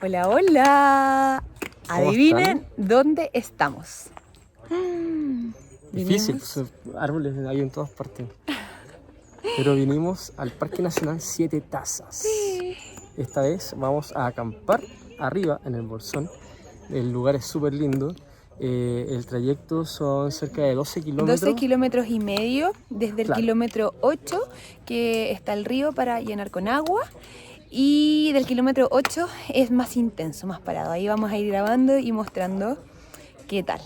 Hola, hola. Adivinen dónde estamos. Difícil, Vinimos- pues, árboles hay en todas partes. Pero vinimos al Parque Nacional Siete Tazas. Esta vez vamos a acampar arriba en el Bolsón. El lugar es súper lindo. El trayecto son cerca de 12 kilómetros. 12 kilómetros y medio desde el Claro. kilómetro 8, que está el río para llenar con agua. Y del kilómetro 8 es más intenso, más parado. Ahí vamos a ir grabando y mostrando qué tal.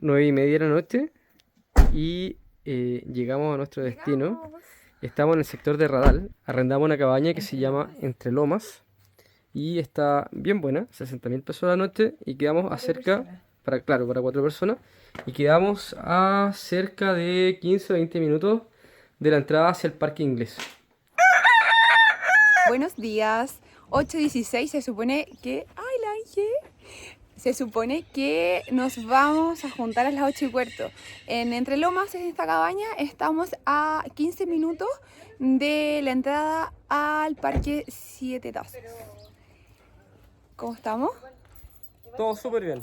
Nueve y media de la noche y llegamos a nuestro destino. Estamos en el sector de Radal. Arrendamos una cabaña que se llama Entre Lomas y está bien buena, 60.000 pesos a la noche, y quedamos a cerca, para 4 personas, y quedamos a cerca de 15 o 20 minutos de la entrada hacia el Parque Inglés. Buenos días. 8:16 se supone que... ¡Ay, la Ángel! Se supone que nos vamos a juntar a las 8:15. En Entre Lomas, en esta cabaña, estamos a 15 minutos de la entrada al Parque Siete Tazas. ¿Cómo estamos? Todo súper bien.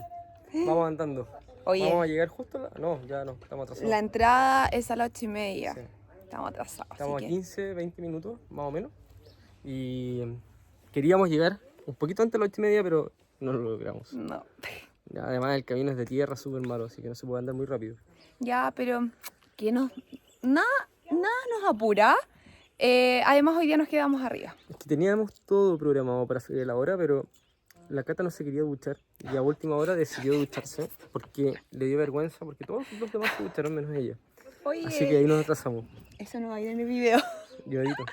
Vamos andando. Oye. Vamos a llegar justo a la... No, ya no, estamos atrasados. La entrada es a las 8:30. Sí. Estamos atrasados. Estamos así a que... 15, 20 minutos, más o menos. Y queríamos llegar un poquito antes de las 8:30, pero no lo logramos. No. Además, el camino es de tierra, súper malo, así que no se puede andar muy rápido. Ya, pero que nada nos apura. Además, hoy día nos quedamos arriba. Es que teníamos todo programado para salir a la hora, pero la Cata no se quería duchar. Y a última hora decidió ducharse porque le dio vergüenza, porque todos los demás se ducharon menos ella. Oye, Así que ahí nos atrasamos. eso no va a ir en el video. Yo edito.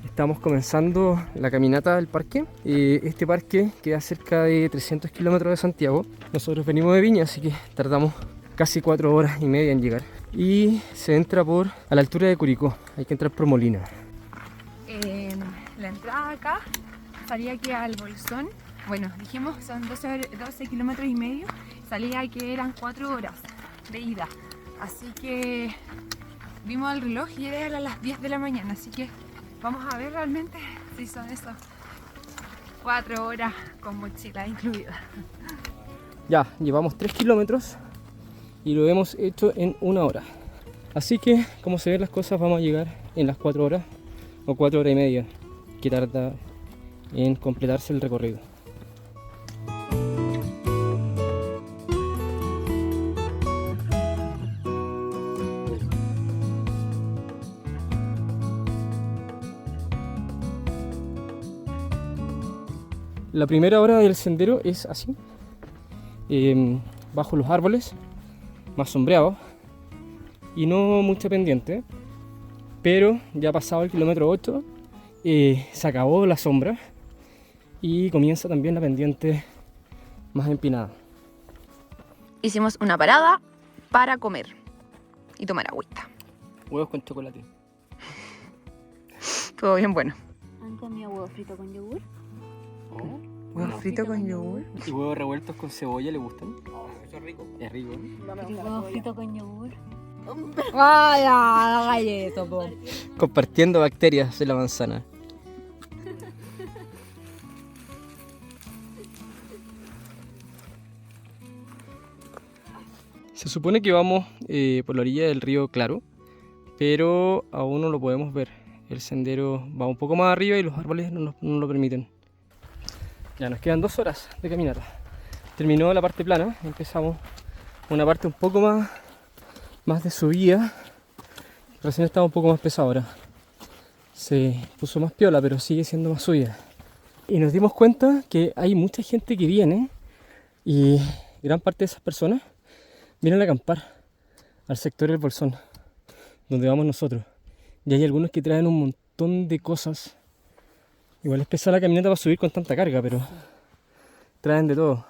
Estamos comenzando la caminata del parque. Este parque queda cerca de 300 kilómetros de Santiago. Nosotros venimos de Viña, así que tardamos casi 4 horas y media en llegar. Y se entra a la altura de Curicó. Hay que entrar por Molina. La entrada acá salía que al Bolsón, bueno, dijimos son 12 kilómetros y medio, salía que eran 4 horas de ida. Así que vimos el reloj y era a las 10 de la mañana, así que vamos a ver realmente si son esas 4 horas con mochila incluida. Ya, llevamos 3 kilómetros y lo hemos hecho en 1 hora. Así que, como se ven las cosas, vamos a llegar en las 4 horas o 4 horas y media que tarda en completarse el recorrido. La primera hora del sendero es así, bajo los árboles, más sombreado y no mucha pendiente, pero ya pasado el kilómetro 8 se acabó la sombra y comienza también la pendiente más empinada. Hicimos una parada para comer y tomar agüita. Huevos con chocolate. Todo bien bueno. ¿Han comido huevo frito con yogur? Huevo frito con yogur. ¿Y huevos revueltos con cebolla le gustan? Eso es rico. Es rico. ¿Huevo frito con yogur? Ay, haga eso, po. Compartiendo bacterias de la manzana. Se supone que vamos por la orilla del río Claro, pero aún no lo podemos ver. El sendero va un poco más arriba y los árboles no lo permiten. Ya nos quedan 2 horas de caminata. Terminó la parte plana, empezamos una parte un poco más de subida. Recién estaba un poco más pesado ahora. Se puso más piola, pero sigue siendo más subida. Y nos dimos cuenta que hay mucha gente que viene y gran parte de esas personas vienen a acampar al sector del Bolsón, donde vamos nosotros. Y hay algunos que traen un montón de cosas. Igual es pesada la caminata para subir con tanta carga, pero traen de todo.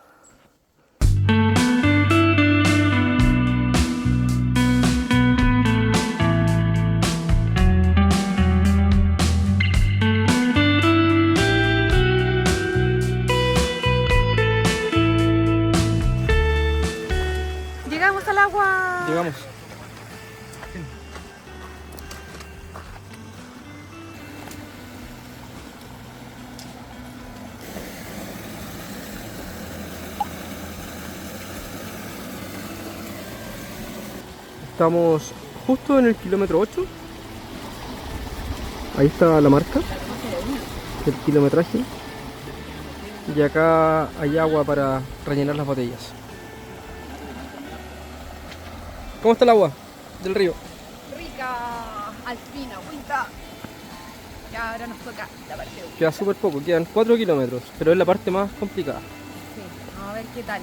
Llegamos al agua. Llegamos. Estamos justo en el kilómetro 8. Ahí está la marca del kilometraje. Y acá hay agua para rellenar las botellas. ¿Cómo está el agua del río? Rica, al fin, agüita. Y ahora nos toca la parte de Queda súper poco, quedan 4 kilómetros, pero es la parte más complicada. Sí, vamos a ver qué tal.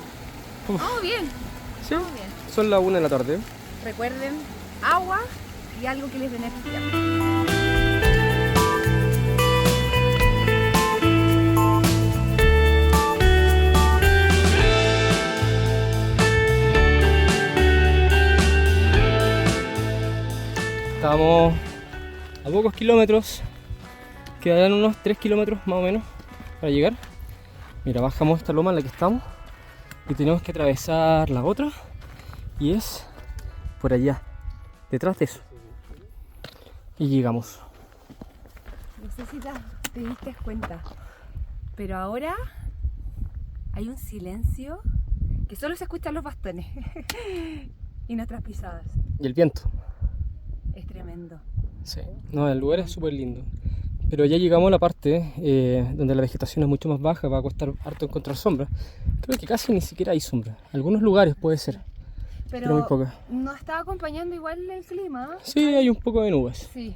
Uf. Vamos bien, ¿Sí? vamos bien. Son las 1 de la tarde. Recuerden, agua y algo que les beneficia. Estamos a pocos kilómetros, quedarán unos 3 kilómetros más o menos para llegar. Mira, bajamos esta loma en la que estamos y tenemos que atravesar la otra y es por allá, detrás de eso. Y llegamos. No sé si te diste cuenta, pero ahora hay un silencio que solo se escuchan los bastones y nuestras pisadas. Y el viento. Es tremendo. Sí, no, el lugar es súper lindo. Pero ya llegamos a la parte donde la vegetación es mucho más baja, va a costar harto encontrar sombra. Creo que casi ni siquiera hay sombra. Algunos lugares puede ser, pero muy poca. Nos está acompañando igual el clima. Sí, hay un poco de nubes. Sí.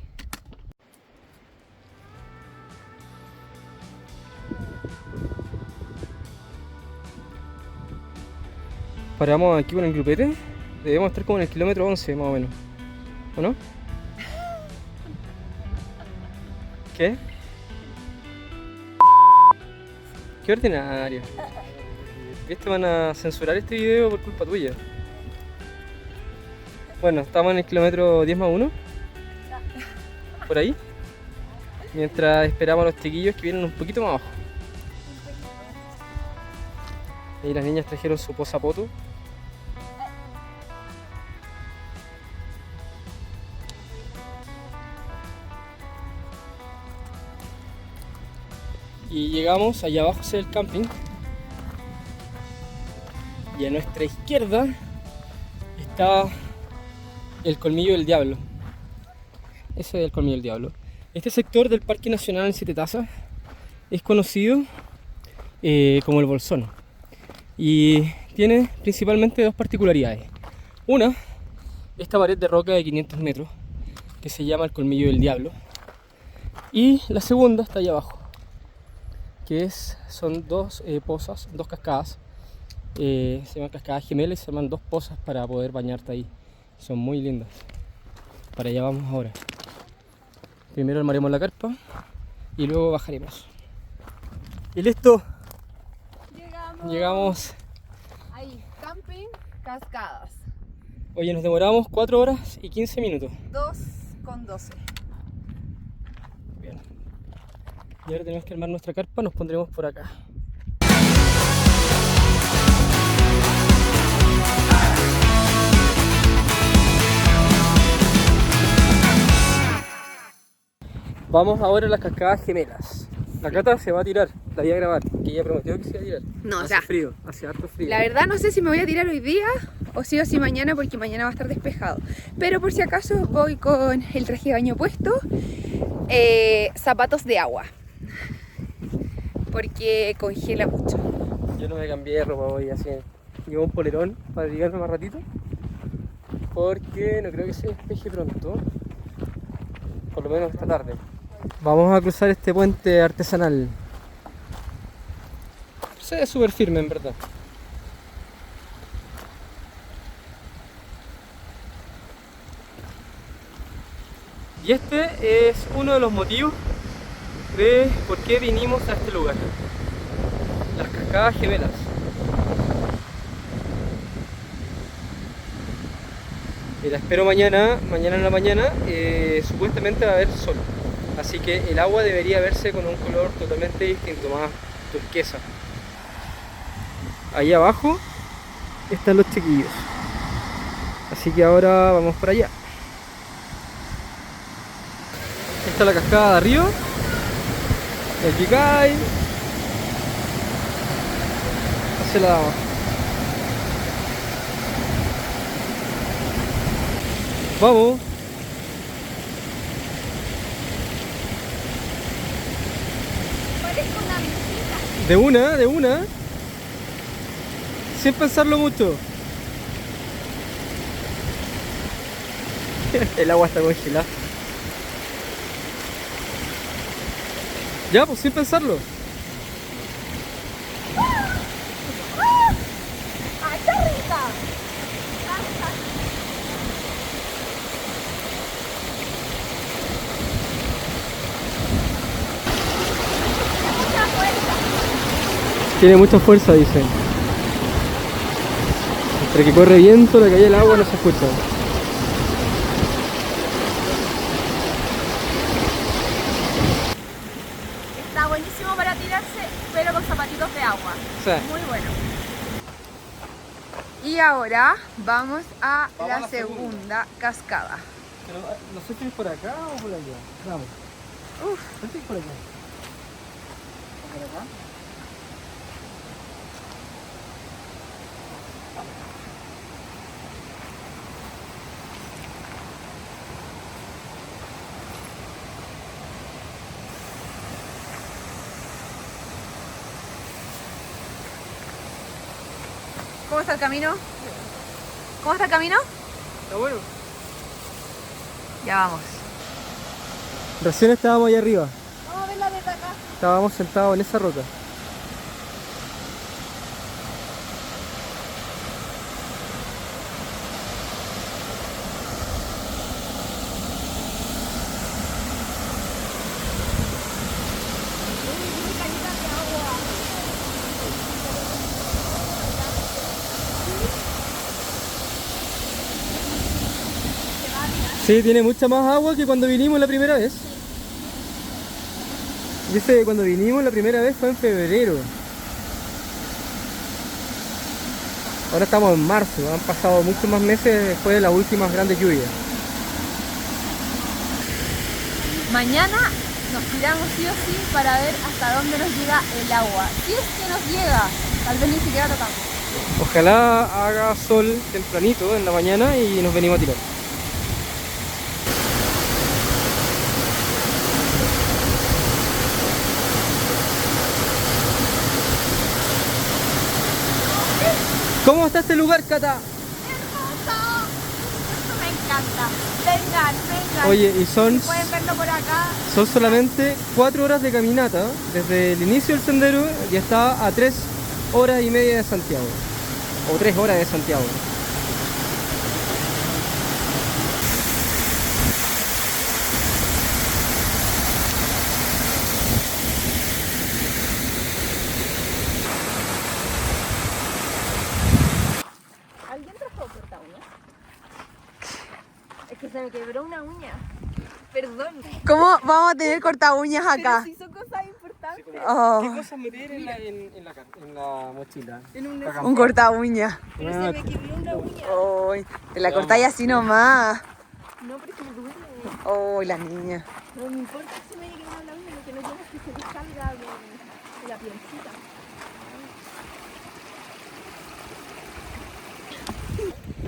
Paramos aquí con el grupete. Debemos estar como en el kilómetro 11 más o menos. ¿O no? ¿Qué? Qué ordinario. ¿Viste? Van a censurar este video por culpa tuya. Bueno, estamos en el kilómetro 10 más 1. Por ahí. Mientras esperamos a los chiquillos que vienen un poquito más abajo. Y las niñas trajeron su posapoto. Y llegamos allá abajo hacia el camping. Y a nuestra izquierda está el Colmillo del Diablo. Ese es el Colmillo del Diablo. Este sector del Parque Nacional en Siete Tazas es conocido como el Bolsón. Y tiene principalmente dos particularidades. Una, esta pared de roca de 500 metros que se llama el Colmillo del Diablo. Y la segunda está allá abajo, que son dos pozas, dos cascadas. Se llaman cascadas gemelas y se llaman dos pozas para poder bañarte ahí. Son muy lindas. Para allá vamos ahora. Primero armaremos la carpa y luego bajaremos. Y listo. Llegamos. Ahí, camping, cascadas. Oye, nos demoramos 4 horas y 15 minutos. 2:12. Bien. Y ahora tenemos que armar nuestra carpa, nos pondremos por acá. Vamos ahora a las cascadas gemelas. La Cata se va a tirar, la voy a grabar, que ella prometió que se iba a tirar. No, hace o sea, frío, hace harto frío. La verdad no sé si me voy a tirar hoy día o sí mañana, porque mañana va a estar despejado. Pero por si acaso voy con el traje de baño puesto, zapatos de agua, porque congela mucho. Yo no me cambié de ropa hoy, así. Llevo un polerón para abrigarme más ratito, porque no creo que se despeje pronto, por lo menos esta tarde. Vamos a cruzar este puente artesanal. se ve súper firme en verdad. Y este es uno de los motivos de por qué vinimos a este lugar. Las cascadas gemelas. Mira, espero mañana en la mañana, supuestamente va a haber sol. Así que el agua debería verse con un color totalmente distinto, más turquesa. Ahí abajo están los chiquillos. Así que ahora vamos para allá. Esta es la cascada de arriba. El Picay. Hacia la de abajo. Vamos. Parezco una visita. De una. Sin pensarlo mucho. El agua está congelada. Ya, pues sin pensarlo. ¡Ay, está rica! Tiene mucha fuerza, dicen. Entre que corre viento, la caída del agua no se escucha. Está buenísimo para tirarse, pero con zapatitos de agua. Sí. Muy bueno. Y ahora vamos a Vamos la a la segunda cascada. Pero, ¿no sé si es por acá o por allá? Vamos. Uf. ¿No sé si es por acá? ¿Por acá? ¿Cómo está el camino? ¿Cómo está el camino? Está bueno. Ya vamos. Recién estábamos ahí arriba. Vamos a ver la de acá. Estábamos sentados en esa roca. Sí, tiene mucha más agua que cuando vinimos la primera vez. Dice que cuando vinimos la primera vez fue en febrero. Ahora estamos en marzo, han pasado muchos más meses después de las últimas grandes lluvias. Mañana nos tiramos sí o sí para ver hasta dónde nos llega el agua. Si es que nos llega, tal vez ni siquiera tocamos. Ojalá haga sol tempranito en la mañana y nos venimos a tirar. ¿Cómo está este lugar, Cata? ¡Hermoso! Esto me encanta. Vengan, vengan. Oye, y son Pueden verlo por acá. solamente 4 horas de caminata desde el inicio del sendero y está a 3 horas y media de Santiago. O 3 horas de Santiago. ¿Alguien trajo corta uñas? Es que se me quebró una uña. Perdón. ¿Cómo vamos a tener corta uñas acá? Pero si son cosas importantes. Oh, ¿Qué cosas meter en la mochila? un corta uña. Pero se me quebró una uña. Oh, te la cortáis así nomás. No, pero es que me duele. Oh, la niña. No me importa si me quebró la uña, lo que no quiero es que se me salga de la pielcita.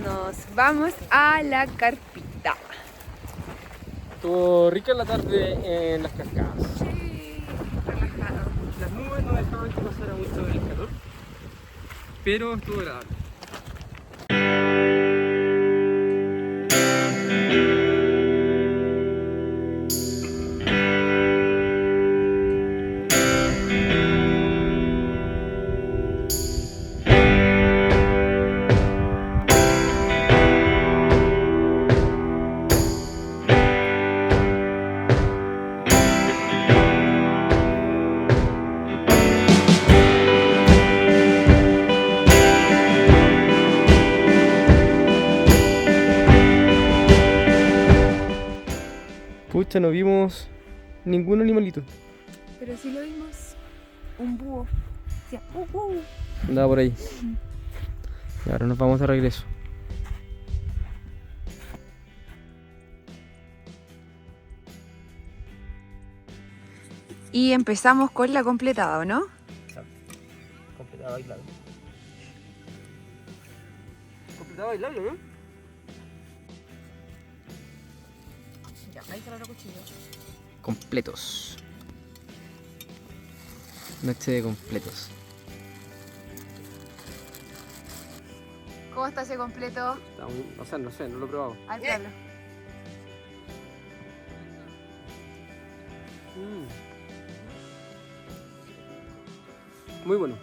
Nos vamos a la carpita. Estuvo rica la tarde en las cascadas. Sí, relajado. Las nubes no dejaban que pasara mucho el calor, pero estuvo agradable. marcha no vimos ningún animalito. Pero sí lo vimos. Un búho. Decía, Andaba por ahí. Y ahora nos vamos de regreso. Y empezamos con la completada, ¿o no? Exacto. Completada bailable. Completada bailable, ¿no? Ya, ahí está el otro cuchillo. Completos. Noche de completos. ¿Cómo está ese completo? No sé, no lo he probado. A ver, pruébalo. Muy bueno.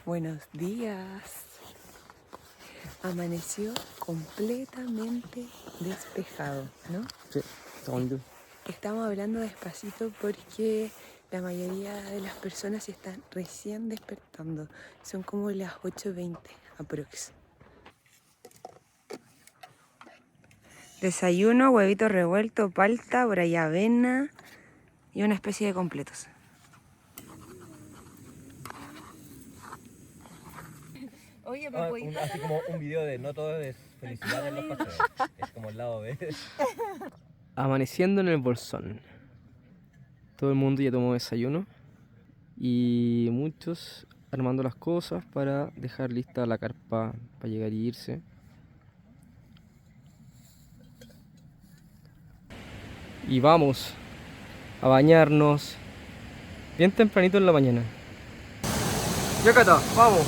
Buenos días. Amaneció completamente despejado, ¿no? Sí, está bonito. Estamos hablando despacito porque la mayoría de las personas están recién despertando. Son como las 8:20 aprox. Desayuno, huevito revuelto, palta, por ahí avena y una especie de completos. Oye, así como un video de no todo es felicidad en los paseos, es como el lado B. Amaneciendo en el Bolsón. Todo el mundo ya tomó desayuno y muchos armando las cosas para dejar lista la carpa para llegar y irse. Y vamos a bañarnos bien tempranito en la mañana. Ya Cata, vamos.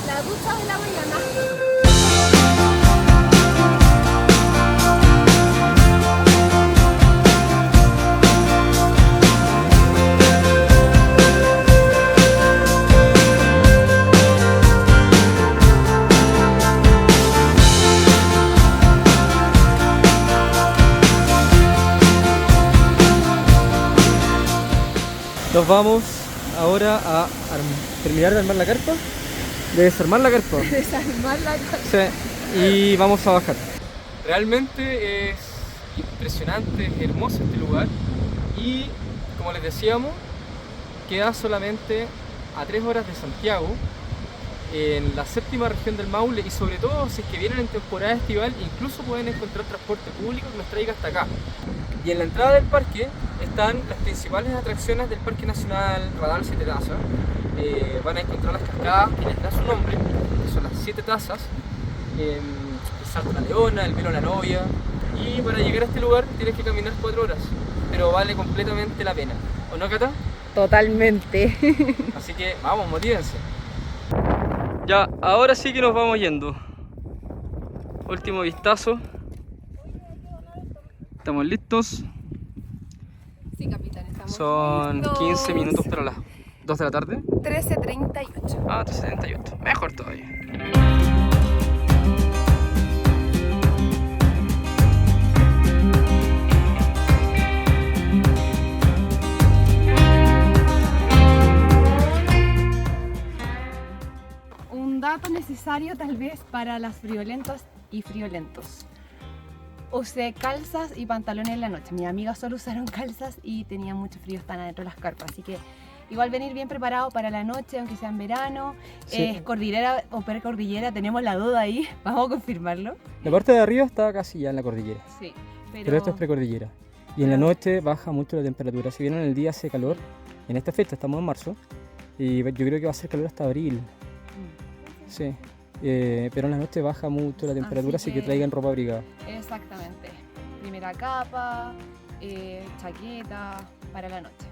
La ducha de la mañana. Nos vamos ahora a terminar de armar la carpa, de desarmar la carpa. Desarmar la carpa. Sí, y vamos a bajar. Realmente es impresionante, es hermoso este lugar y como les decíamos, queda solamente a 3 horas de Santiago, en la 7ª región del Maule, y sobre todo si es que vienen en temporada estival incluso pueden encontrar transporte público que los traiga hasta acá. Y en la entrada del parque están las principales atracciones del Parque Nacional Radal Siete Tazas. Van a encontrar las cascadas que les da su nombre, que son las 7 tazas, el salto a la leona, el velo a la novia, y para llegar a este lugar tienes que caminar 4 horas, pero vale completamente la pena, ¿o no, Cata? Totalmente. Así que vamos, motívense. Ya, ahora sí que nos vamos yendo. Último vistazo. ¿Estamos listos? Sí, capitán, estamos Son listos. 15 minutos para las 2 de la tarde. 13:38. Ah, 13:78. Mejor todavía. Un dato necesario tal vez para las friolentas y friolentos. Usé calzas y pantalones en la noche. Mis amigas solo usaron calzas y tenía mucho frío, están adentro de las carpas. Así que igual venir bien preparado para la noche, aunque sea en verano. Sí. ¿Es cordillera o precordillera? Tenemos la duda ahí, vamos a confirmarlo. La parte de arriba está casi ya en la cordillera, Sí, pero esto es precordillera. Y en la noche baja mucho la temperatura. Si bien en el día hace calor, en esta fecha estamos en marzo, y yo creo que va a hacer calor hasta abril. Sí. Pero en la noche baja mucho la temperatura, así que traigan ropa abrigada. Exactamente. Primera capa, chaqueta para la noche.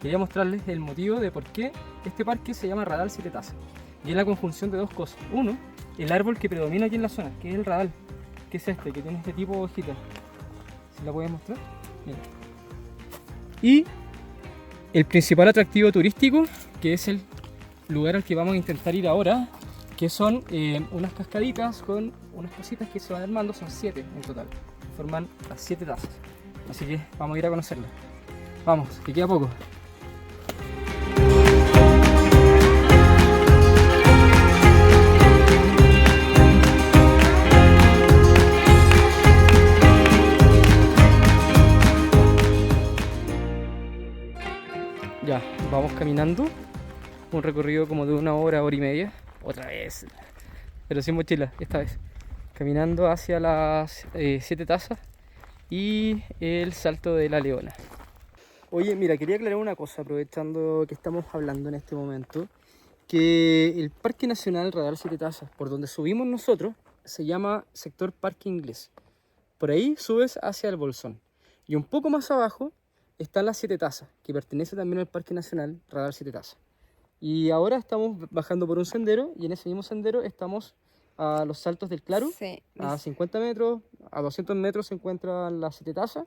Quería mostrarles el motivo de por qué este parque se llama Radal Siete Tazas. Y es la conjunción de dos cosas. Uno, el árbol que predomina aquí en la zona, que es el radal, que es este, que tiene este tipo de hojita. ¿Se la puedes mostrar? Mira. Y el principal atractivo turístico, que es el lugar al que vamos a intentar ir ahora, que son unas cascaditas con unas cositas que se van armando, son 7 en total, forman las 7 tazas. Así que vamos a ir a conocerlas. Vamos, que queda poco. Ya, vamos caminando, un recorrido como de 1 hora, hora y media, otra vez, pero sin mochila, esta vez, caminando hacia las 7 tazas y el Salto de la Leona. Oye, mira, quería aclarar una cosa, aprovechando que estamos hablando en este momento, que el Parque Nacional Radar 7 Tazas, por donde subimos nosotros, se llama Sector Parque Inglés. Por ahí subes hacia el Bolsón, y un poco más abajo están las 7 tazas, que pertenece también al Parque Nacional Radar 7 Tazas. Y ahora estamos bajando por un sendero, y en ese mismo sendero estamos a los Saltos del Claro. Sí. A 50 metros, a 200 metros se encuentran las 7 tazas,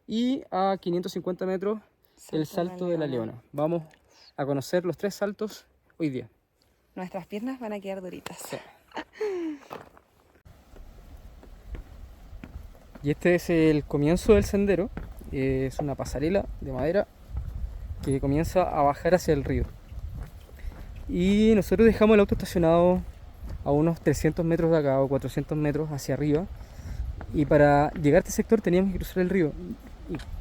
y a 550 metros el Salto de la Leona. Vamos a conocer los 3 saltos hoy día. Nuestras piernas van a quedar duritas. Sí. Y este es el comienzo del sendero. Es una pasarela de madera que comienza a bajar hacia el río. Y nosotros dejamos el auto estacionado a unos 300 metros de acá o 400 metros hacia arriba. Y para llegar a este sector teníamos que cruzar el río.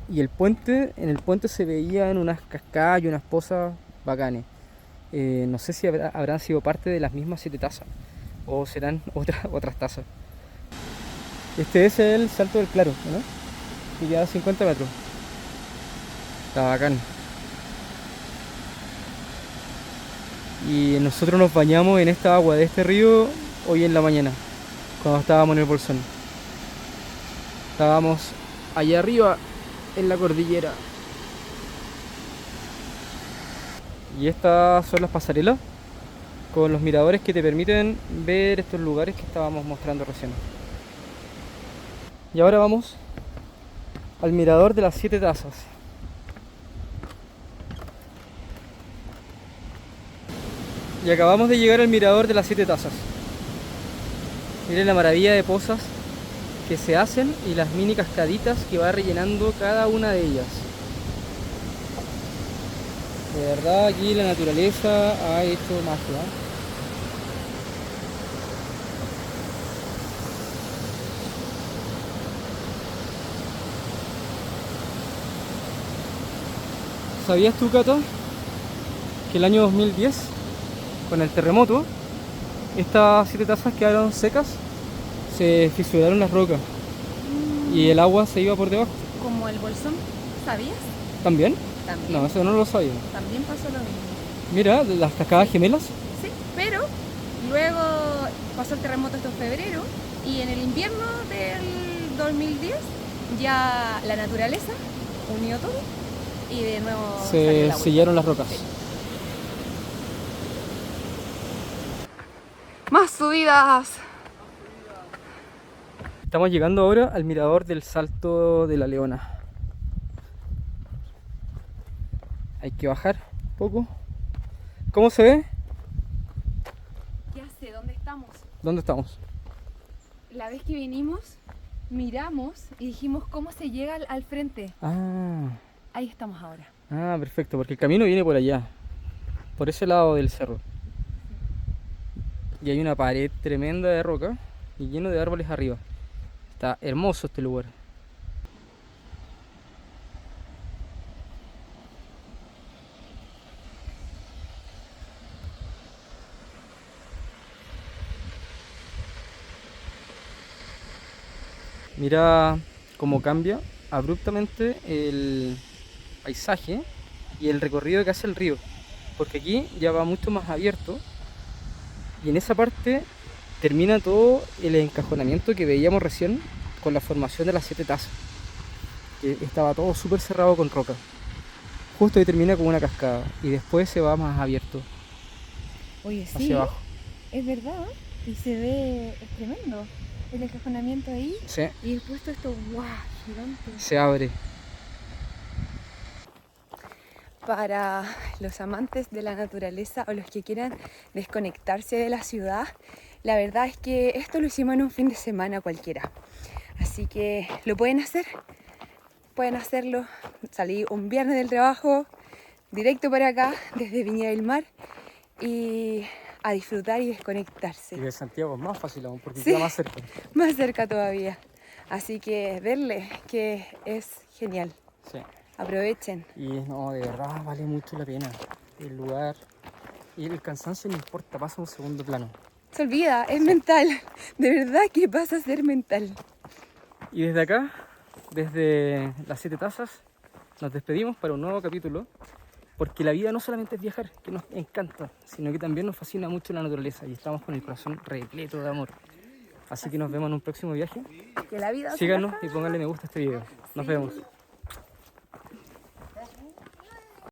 Y el puente, en el puente se veían unas cascadas y unas pozas bacanes. No sé si habrán sido parte de las mismas 7 tazas o serán otras tazas. Este es el Salto del Claro, ¿no? Que queda a 50 metros. Está bacán. Y nosotros nos bañamos en esta agua de este río hoy en la mañana, cuando estábamos en el Bolsón. Estábamos allá arriba en la cordillera. Y estas son las pasarelas con los miradores que te permiten ver estos lugares que estábamos mostrando recién. Y ahora vamos al mirador de las 7 tazas. Y acabamos de llegar al mirador de las 7 tazas. Miren la maravilla de pozas que se hacen y las mini cascaditas que va rellenando cada una de ellas. De verdad aquí la naturaleza ha hecho magia. ¿Sabías tú, Cata, que el año 2010, con el terremoto, estas 7 tazas quedaron secas? Se fisuraron las rocas y el agua se iba por debajo. Como el Bolsón, ¿sabías? ¿También? También. No, eso no lo sabía. También pasó lo mismo. Mira, las cascadas gemelas. Sí, pero luego pasó el terremoto esto en febrero y en el invierno del 2010 ya la naturaleza unió todo y de nuevo salió el Se agua. sellaron las rocas. Sí. Más subidas. Estamos llegando ahora al mirador del Salto de la Leona. Hay que bajar un poco. ¿Cómo se ve? Ya sé dónde estamos. ¿Dónde estamos? La vez que vinimos, miramos y dijimos cómo se llega al frente. Ahí estamos ahora. Perfecto, porque el camino viene por allá, por ese lado del cerro. Y hay una pared tremenda de roca y lleno de árboles arriba. Está hermoso este lugar. Mira cómo cambia abruptamente el paisaje y el recorrido que hace el río, porque aquí ya va mucho más abierto y en esa parte termina todo el encajonamiento que veíamos recién con la formación de las 7 tazas, que estaba todo súper cerrado con roca. Justo ahí termina como una cascada y después se va más abierto Oye, sí, hacia abajo. es verdad. Y se ve, es tremendo. el encajonamiento ahí Sí, y después todo esto, ¡guau! Gigante. se abre. Para los amantes de la naturaleza o los que quieran desconectarse de la ciudad, la verdad es que esto lo hicimos en un fin de semana cualquiera. Así que lo pueden hacer, pueden hacerlo. Salí un viernes del trabajo, directo para acá, desde Viña del Mar, y a disfrutar y desconectarse. Y de Santiago es más fácil aún porque Sí. queda más cerca. Más cerca todavía. Así que verle que es genial. Sí. Aprovechen. Y no, de verdad vale mucho la pena. El lugar y el cansancio no importa, pasa a un segundo plano. Se olvida, es mental. De verdad que pasa a ser mental. Y desde acá, desde las 7 tazas, nos despedimos para un nuevo capítulo. Porque la vida no solamente es viajar, que nos encanta, sino que también nos fascina mucho la naturaleza y estamos con el corazón repleto de amor. Así que nos vemos en un próximo viaje. Que la vida Síganos y pónganle me gusta a este video. Nos vemos.